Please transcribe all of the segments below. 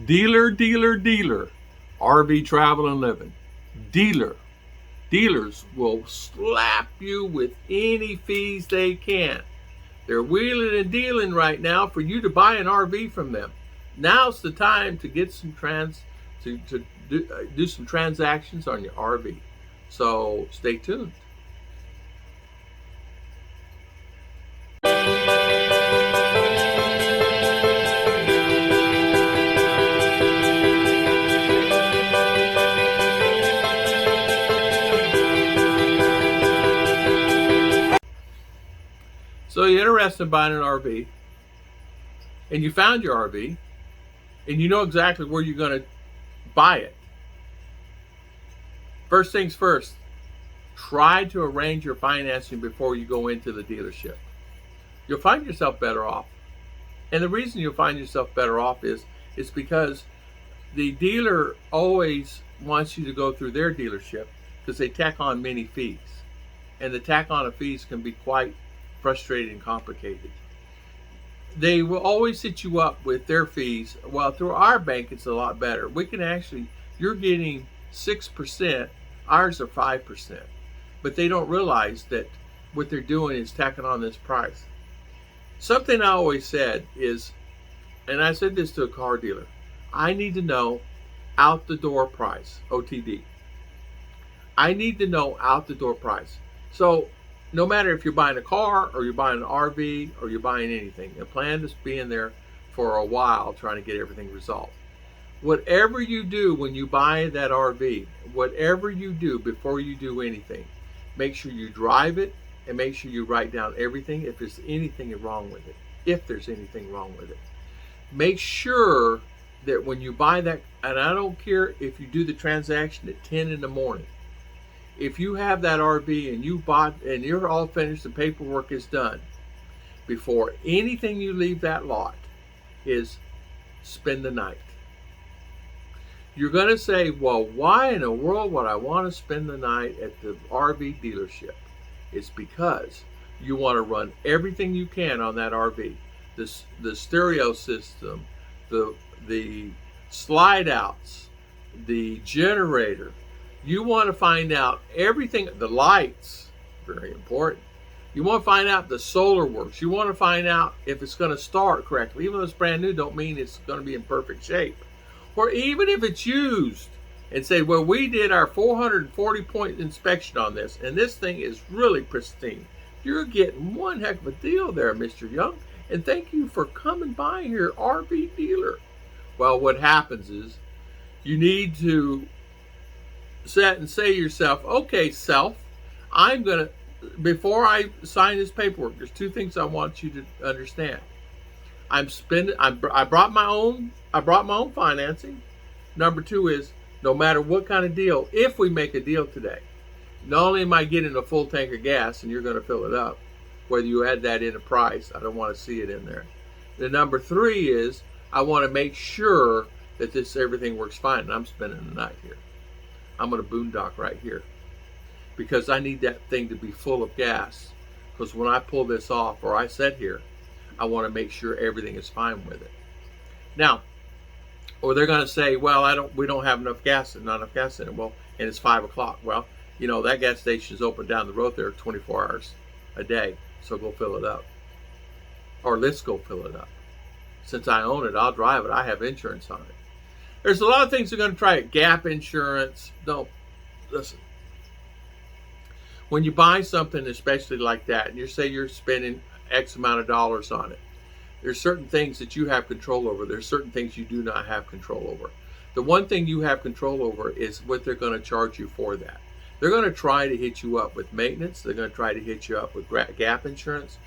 Dealer, dealer, dealer. RV Travel and Living. Dealer. Dealers will slap you with any fees they can. They're wheeling and dealing right now for you to buy an RV from them. Now's the time to get some do some transactions on your RV. So stay tuned. So you're interested in buying an RV, and you found your RV, and you know exactly where you're going to buy it. First things first, try to arrange your financing before you go into the dealership. You'll find yourself better off. And the reason you'll find yourself better off is because the dealer always wants you to go through their dealership because they tack on many fees. And the tack on of fees can be quite frustrating and complicated. They will always hit you up with their fees. Well, through our bank, it's a lot better. We can actually, you're getting 6%, ours are 5%. But they don't realize that what they're doing is tacking on this price. Something I always said is, and I said this to a car dealer, I need to know out the door price, OTD. I need to know out the door price. So no matter if you're buying a car or you're buying an RV or you're buying anything, and plan to be in there for a while trying to get everything resolved. Whatever you do when you buy that RV, whatever you do before you do anything, make sure you drive it and make sure you write down everything if there's anything wrong with it. If there's anything wrong with it. Make sure that when you buy that, and I don't care if you do the transaction at 10 in the morning, if you have that RV and you bought and you're all finished, the paperwork is done, before anything you leave that lot is spend the night. You're going to say, well, why in the world would I want to spend the night at the RV dealership? It's because you want to run everything you can on that RV. The stereo system, the slide outs, the generator. You want to find out everything, the lights, very important. You want to find out the solar works. You want to find out if it's going to start correctly. Even though it's brand new, don't mean it's going to be in perfect shape. Or even if it's used, and say, well, we did our 440-point inspection on this, and this thing is really pristine. You're getting one heck of a deal there, Mr. Young, and thank you for coming by your RV dealer. Well, what happens is you need to set and say to yourself, okay, self, I'm going to, before I sign this paperwork, there's two things I want you to understand. I brought my own financing. Number two is, no matter what kind of deal, if we make a deal today, not only am I getting a full tank of gas and you're going to fill it up, whether you add that in a price, I don't want to see it in there. The number three is, I want to make sure that everything works fine, and I'm spending the night here. I'm going to boondock right here because I need that thing to be full of gas, because when I pull this off or I sit here, I want to make sure everything is fine with it. Now, or they're going to say, well, we don't have enough gas, not enough gas in it. Well, and it's 5 o'clock. Well, you know, that gas station is open down the road there 24 hours a day. So go fill it up. Or let's go fill it up. Since I own it, I'll drive it. I have insurance on it. There's a lot of things they're going to try it. Gap insurance. No, listen. When you buy something, especially like that, and you say you're spending X amount of dollars on it, there's certain things that you have control over. There's certain things you do not have control over. The one thing you have control over is what they're going to charge you for that. They're going to try to hit you up with maintenance. They're going to try to hit you up with gap insurance.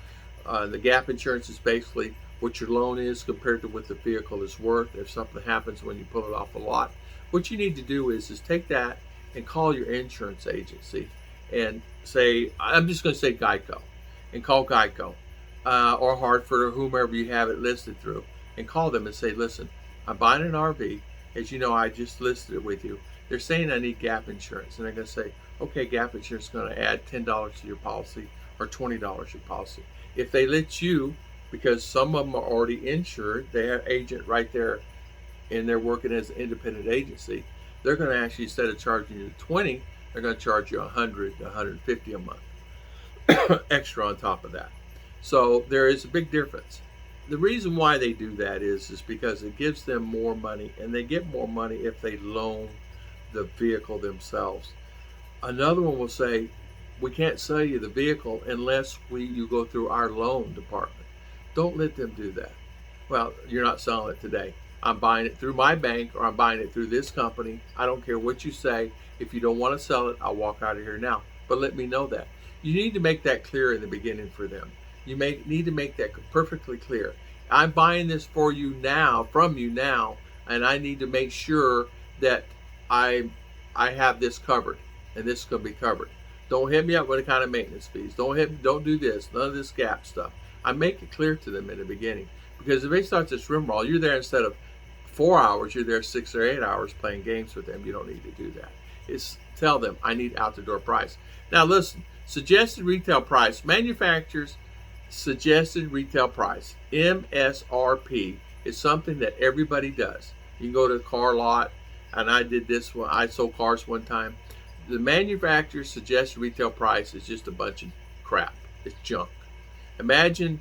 The gap insurance is basically what your loan is compared to what the vehicle is worth. If something happens when you pull it off the lot, what you need to do is take that and call your insurance agency and say, I'm just going to say Geico, and call Geico. Or Hartford or whomever you have it listed through, and call them and say, listen, I'm buying an RV. As you know, I just listed it with you. They're saying I need gap insurance. And they're going to say, okay, gap insurance is going to add $10 to your policy or $20 to your policy. If they let you, because some of them are already insured, they have agent right there and they're working as an independent agency, they're going to actually, instead of charging you 20, they're going to charge you 100 to 150 a month extra on top of that. So there is a big difference. The reason why they do that is because it gives them more money, and they get more money if they loan the vehicle themselves. Another one will say, we can't sell you the vehicle unless you go through our loan department. Don't let them do that. Well, you're not selling it today. I'm buying it through my bank, or I'm buying it through this company. I don't care what you say. If you don't want to sell it, I'll walk out of here now. But let me know that. You need to make that clear in the beginning for them. You need to make that perfectly clear. I'm buying this for you now, from you now, and I need to make sure that I have this covered, and this is going to be covered. Don't hit me up with any kind of maintenance fees. Don't do this. None of this gap stuff. I make it clear to them in the beginning, because if they start this rimroll, you're there instead of 4 hours, you're there 6 or 8 hours playing games with them. You don't need to do that. It's tell them, I need out the door price. Now listen, suggested retail price, manufacturers suggested retail price, MSRP, is something that everybody does. You can go to a car lot, and I did this one. I sold cars one time. The manufacturer's suggested retail price is just a bunch of crap. It's junk. Imagine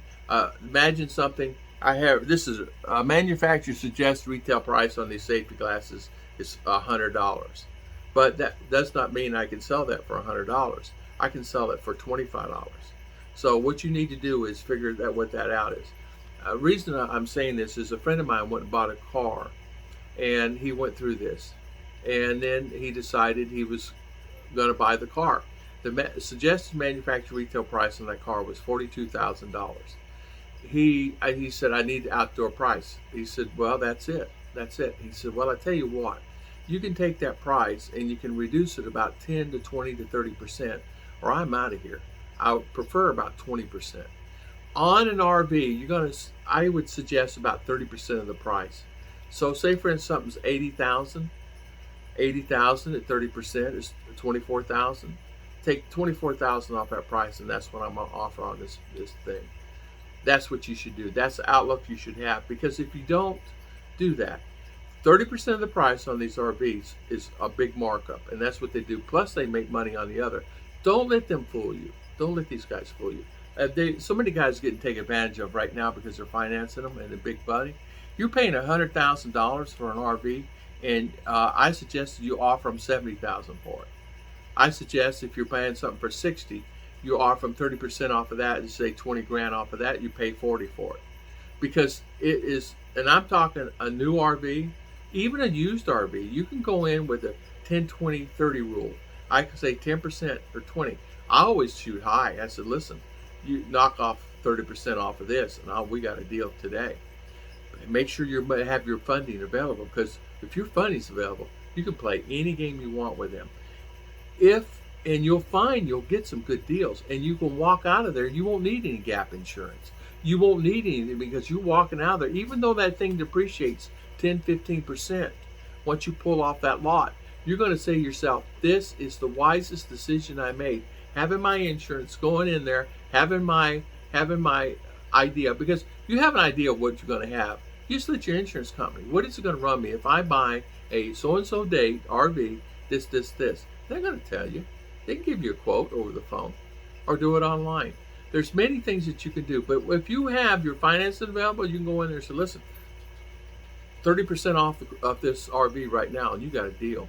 something. This is a manufacturer's suggested retail price on these safety glasses is $100, but that does not mean I can sell that for $100. I can sell it for $25. So what you need to do is figure what that out is. Reason I'm saying this is a friend of mine went and bought a car, and he went through this, and then he decided he was going to buy the car. The suggested manufacturer retail price on that car was $42,000. He said, I need the outdoor price. He said, well, that's it. He said, well, I tell you what, you can take that price and you can reduce it about 10 to 20 to 30%, or I'm out of here. I would prefer about 20%. On an RV, I would suggest about 30% of the price. So say for instance something's $80,000 at 30% is $24,000. Take $24,000 off that price, and that's what I'm going to offer on this thing. That's what you should do. That's the outlook you should have, because if you don't do that, 30% of the price on these RVs is a big markup, and that's what they do. Plus, they make money on the other. Don't let them fool you. Don't let these guys fool you. So many guys getting taken advantage of right now because they're financing them and the big money. You're paying $100,000 for an RV, and I suggest you offer them $70,000 for it. I suggest if you're paying something for $60,000, you offer them 30% off of that, and say 20 grand off of that, you pay 40 for it. Because it is, and I'm talking a new RV, even a used RV, you can go in with a 10, 20, 30 rule. I can say 10% or 20. I always shoot high. I said, listen, you knock off 30% off of this, and we got a deal today. Make sure you have your funding available, because if your funding's available, you can play any game you want with them. And you'll find you'll get some good deals, and you can walk out of there. You won't need any gap insurance. You won't need anything, because you're walking out of there, even though that thing depreciates 10, 15%. Once you pull off that lot, you're going to say to yourself, this is the wisest decision I made. Having my insurance, going in there, having my idea, because you have an idea of what you're going to have. You just let your insurance company, what is it going to run me if I buy a so-and-so date RV, this. They're going to tell you. They can give you a quote over the phone or do it online. There's many things that you can do, but if you have your financing available, you can go in there and say, listen, 30% off of this RV right now, and you got a deal.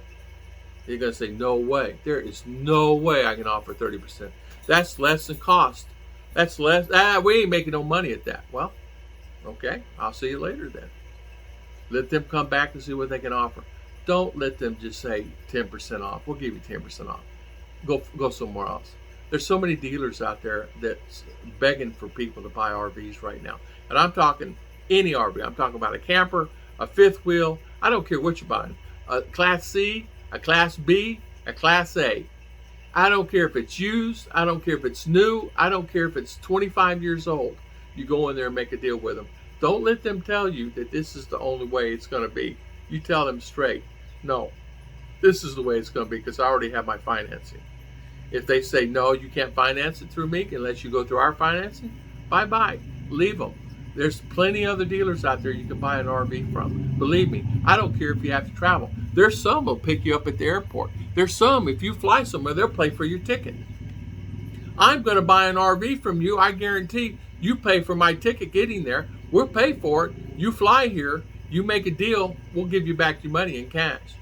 You're going to say, no way. There is no way I can offer 30%. That's less than cost. That's less. We ain't making no money at that. Well, okay, I'll see you later then. Let them come back and see what they can offer. Don't let them just say 10% off. We'll give you 10% off. Go somewhere else. There's so many dealers out there that's begging for people to buy RVs right now. And I'm talking any RV. I'm talking about a camper, a fifth wheel. I don't care what you're buying. A Class C, a Class B, a Class A. I don't care if it's used. I don't care if it's new. I don't care if it's 25 years old. You go in there and make a deal with them. Don't let them tell you that this is the only way it's going to be. You tell them straight, no, this is the way it's going to be, because I already have my financing. If they say, no, you can't finance it through me unless you go through our financing, bye-bye. Leave them. There's plenty of other dealers out there you can buy an RV from. Believe me, I don't care if you have to travel. There's some will pick you up at the airport. There's some, if you fly somewhere, they'll pay for your ticket. I'm going to buy an RV from you. I guarantee you pay for my ticket getting there. We'll pay for it. You fly here. You make a deal. We'll give you back your money in cash.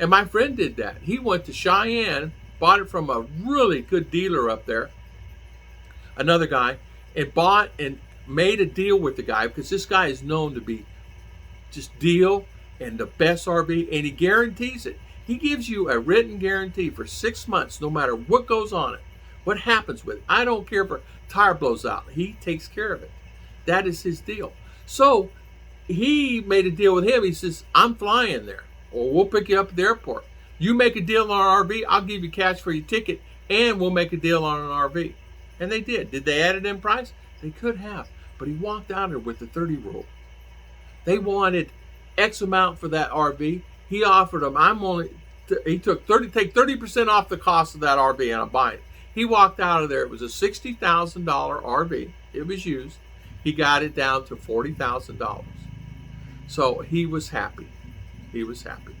And my friend did that. He went to Cheyenne, bought it from a really good dealer up there, another guy, and bought and made a deal with the guy, because this guy is known to be just deal and the best RV, and he guarantees it. He gives you a written guarantee for 6 months, no matter what goes on it, what happens with it. I don't care if a tire blows out. He takes care of it. That is his deal. So he made a deal with him. He says, I'm flying there, or we'll pick you up at the airport. You make a deal on an RV, I'll give you cash for your ticket, and we'll make a deal on an RV. And they did. Did they add it in price? They could have. But he walked out there with the 30 rule. They wanted X amount for that RV. He offered them, he took 30% off the cost of that RV, and I'm buying it. He walked out of there. It was a $60,000 RV. It was used. He got it down to $40,000. So he was happy. He was happy.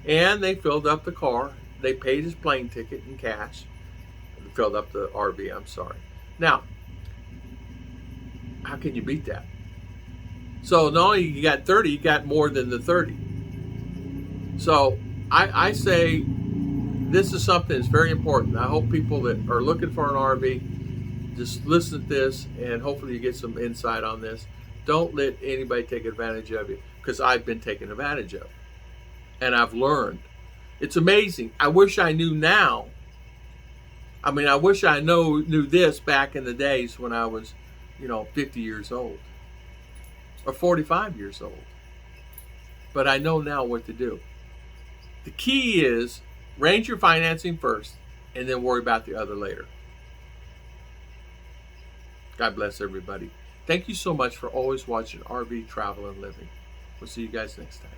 And they filled up the car. They paid his plane ticket in cash. Filled up the RV, I'm sorry. Now, how can you beat that? So not only you got 30, you got more than the 30. So I say this is something that's very important. I hope people that are looking for an RV just listen to this, and hopefully you get some insight on this. Don't let anybody take advantage of you, because I've been taken advantage of. And I've learned. It's amazing. I wish I knew now. I mean, I wish I knew this back in the days when I was, 50 years old or 45 years old. But I know now what to do. The key is arrange your financing first and then worry about the other later. God bless everybody. Thank you so much for always watching RV Travel and Living. We'll see you guys next time.